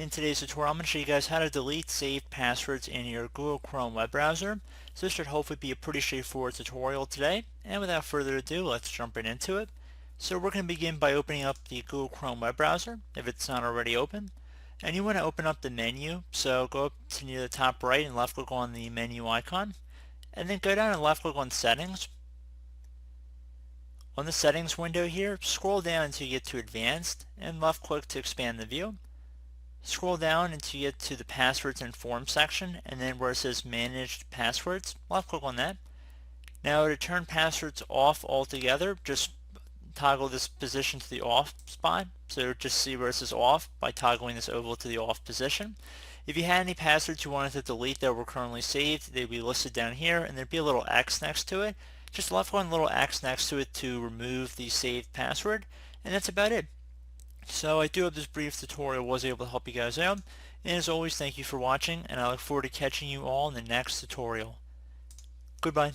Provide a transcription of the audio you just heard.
In today's tutorial, I'm going to show you guys how to delete saved passwords in your Google Chrome web browser. So this should hopefully be a pretty straightforward tutorial today. And without further ado, let's jump right into it. So we're going to begin by opening up the Google Chrome web browser, if it's not already open. And you want to open up the menu. So go up to near the top right and left click on the menu icon. And then go down and left click on Settings. On the Settings window here, scroll down until you get to Advanced and left click to expand the view. Scroll down until you get to the Passwords and Forms section, and then where it says Managed Passwords, left click on that. Now to turn passwords off altogether, just toggle this position to the off spot. So just see where it says off by toggling this oval to the off position. If you had any passwords you wanted to delete that were currently saved, they'd be listed down here, and there'd be a little X next to it. Just left click on the little X next to it to remove the saved password, and that's about it. So I do hope this brief tutorial was able to help you guys out, and as always, thank you for watching, and I look forward to catching you all in the next tutorial. Goodbye.